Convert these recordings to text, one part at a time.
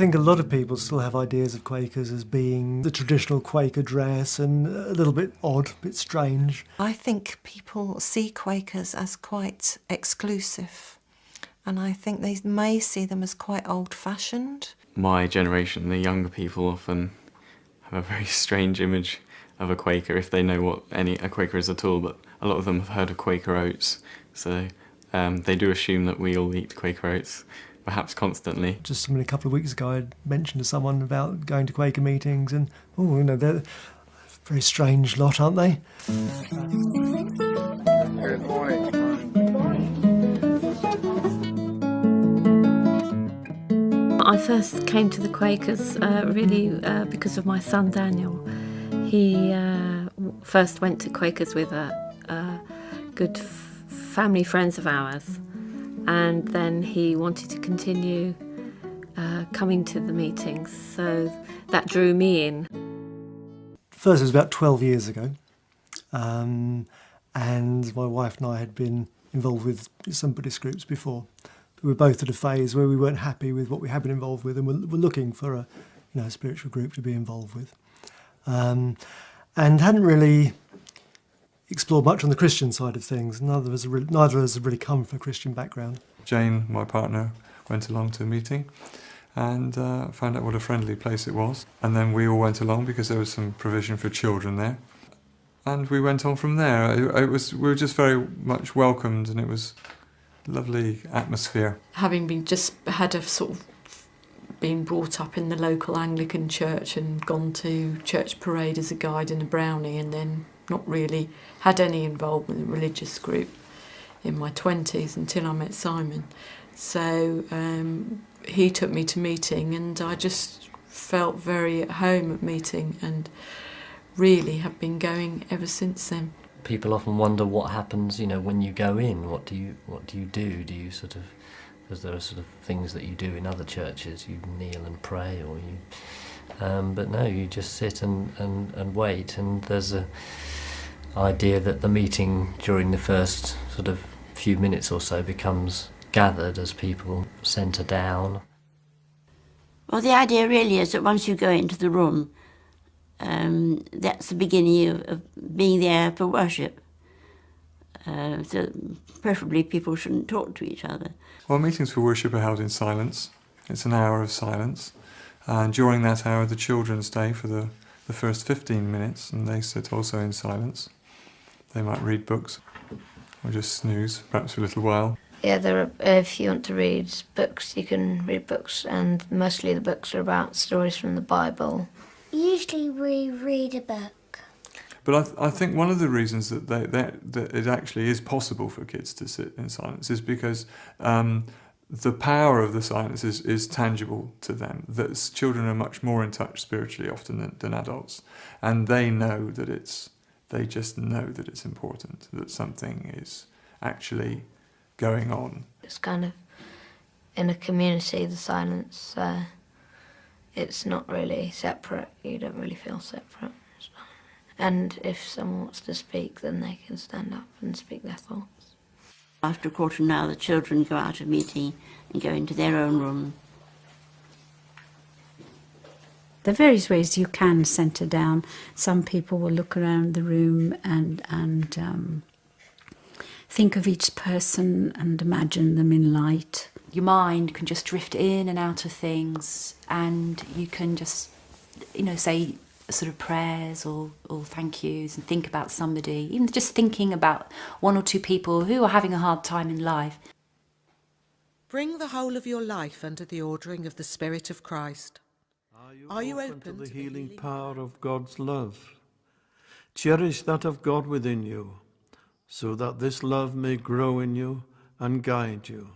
think a lot of people still have ideas of Quakers as being the traditional Quaker dress and a little bit odd, a bit strange. I think people see Quakers as quite exclusive, and I think they may see them as quite old-fashioned. My generation, the younger people, often have a very strange image of a Quaker if they know what a Quaker is at all, but a lot of them have heard of Quaker oats, so they do assume that we all eat Quaker oats, perhaps constantly. Just a couple of weeks ago I mentioned to someone about going to Quaker meetings and, they're a very strange lot, aren't they? Good morning. I first came to the Quakers really because of my son Daniel. He first went to Quakers with a good family friends of ours, and then he wanted to continue coming to the meetings, so that drew me in. First, it was about 12 years ago, and my wife and I had been involved with some Buddhist groups before. We were both at a phase where we weren't happy with what we had been involved with, and we're looking for a spiritual group to be involved with, and hadn't really explored much on the Christian side of things. Neither of us have really come from a Christian background. Jane, my partner, went along to a meeting and found out what a friendly place it was, and then we all went along because there was some provision for children there, and we went on from there. We were just very much welcomed, and it was lovely atmosphere. Having been brought up in the local Anglican church and gone to church parade as a guide and a brownie, and then not really had any involvement in a religious group in my 20s until I met Simon. So he took me to meeting, and I just felt very at home at meeting, and really have been going ever since then. People often wonder what happens, when you go in. What do you do? Do you because there are things that you do in other churches. You kneel and pray, or you. But no, you just sit and wait. And there's a idea that the meeting during the first few minutes or so becomes gathered as people centre down. Well, the idea really is that once you go into the room, that's the beginning of being there for worship. So preferably people shouldn't talk to each other. Well, meetings for worship are held in silence. It's an hour of silence. And during that hour, the children stay for the first 15 minutes, and they sit also in silence. They might read books or just snooze, perhaps for a little while. Yeah, if you want to read books, you can read books, and mostly the books are about stories from the Bible. Usually we read a book. But I think one of the reasons that it actually is possible for kids to sit in silence is because the power of the silence is tangible to them. That children are much more in touch spiritually often than adults, and they just know that it's important, that something is actually going on. It's kind of, in a community, the silence, it's not really separate. You don't really feel separate. And if someone wants to speak, then they can stand up and speak their thoughts. After a quarter of an hour, the children go out of meeting and go into their own room. There are various ways you can centre down. Some people will look around the room and think of each person and imagine them in light. Your mind can just drift in and out of things, and you can just, say prayers or thank yous and think about somebody, even just thinking about one or two people who are having a hard time in life. Bring the whole of your life under the ordering of the Spirit of Christ. Are you open to the healing power of God's love? Cherish that of God within you, so that this love may grow in you and guide you.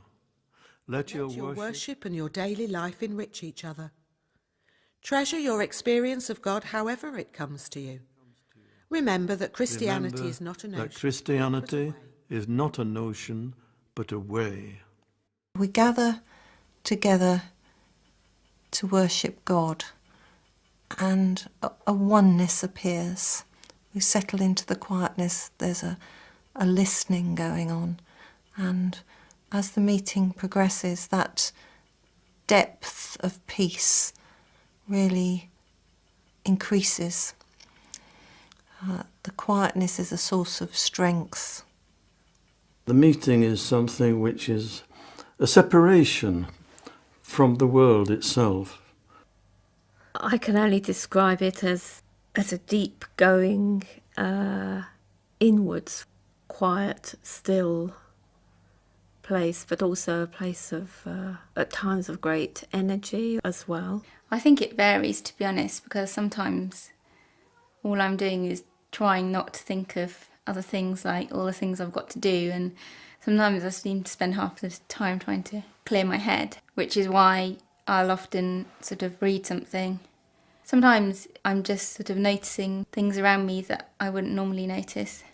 Let your worship and your daily life enrich each other. Treasure your experience of God however it comes to you. Remember that Christianity is not a notion. That Christianity is not a notion, but a way. We gather together to worship God, and a oneness appears. We settle into the quietness. There's a listening going on, and as the meeting progresses, that depth of peace really increases. The quietness is a source of strength. The meeting is something which is a separation from the world itself. I can only describe it as a deep going inwards, quiet, still place, but also a place of, at times, of great energy as well. I think it varies, to be honest, because sometimes all I'm doing is trying not to think of other things, like all the things I've got to do, and sometimes I seem to spend half the time trying to clear my head, which is why I'll often sort of read something. Sometimes I'm just sort of noticing things around me that I wouldn't normally notice.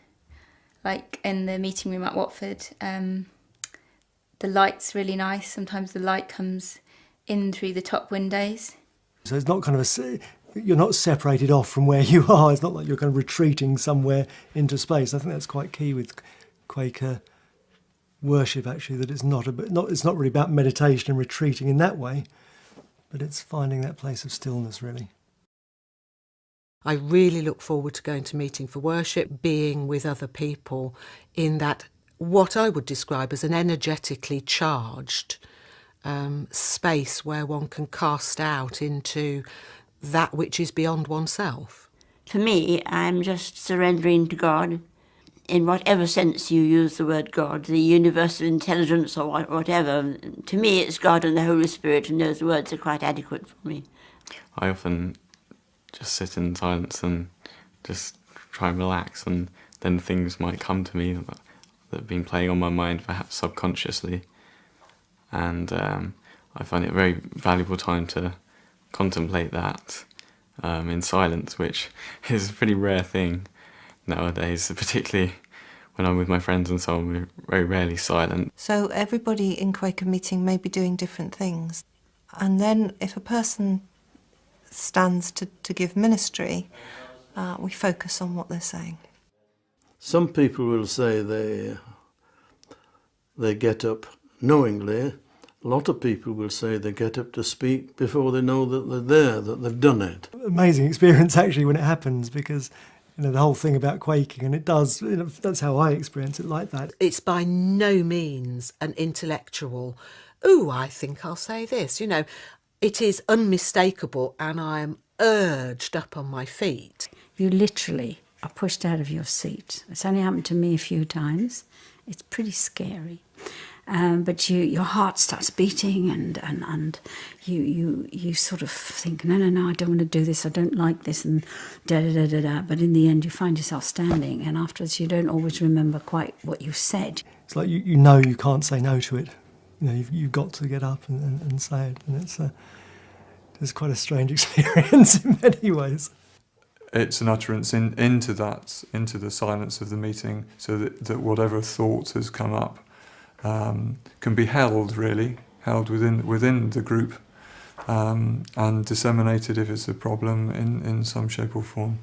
Like in the meeting room at Watford, the light's really nice. Sometimes the light comes in through the top windows. So it's not kind of you're not separated off from where you are. It's not like you're kind of retreating somewhere into space. I think that's quite key with Quaker worship, actually, that it's not really about meditation and retreating in that way, but it's finding that place of stillness, really. I really look forward to going to meeting for worship, being with other people in that, what I would describe as an energetically charged space where one can cast out into that which is beyond oneself. For me, I'm just surrendering to God, in whatever sense you use the word God, the universal intelligence or whatever. To me, it's God and the Holy Spirit, and those words are quite adequate for me. I often just sit in silence and just try and relax, and then things might come to me that have been playing on my mind, perhaps subconsciously. And I find it a very valuable time to contemplate that in silence, which is a pretty rare thing nowadays, particularly when I'm with my friends and so on. We're very rarely silent. So everybody in Quaker meeting may be doing different things. And then if a person stands to give ministry, we focus on what they're saying. Some people will say they get up knowingly. A lot of people will say they get up to speak before they know that they're there, that they've done it. Amazing experience, actually, when it happens, because the whole thing about quaking, and it does, that's how I experience it, like that. It's by no means an intellectual, ooh, I think I'll say this, It is unmistakable, and I am urged up on my feet. You literally are pushed out of your seat. It's only happened to me a few times. It's pretty scary. But your heart starts beating, and you sort of think, no, I don't want to do this, I don't like this, and da-da-da-da-da. But in the end, you find yourself standing, and afterwards you don't always remember quite what you said. It's like you know you can't say no to it. You've got to get up and say it, and it's quite a strange experience in many ways. It's an utterance into the silence of the meeting, so that whatever thought has come up can be held within the group, and disseminated if it's a problem in some shape or form.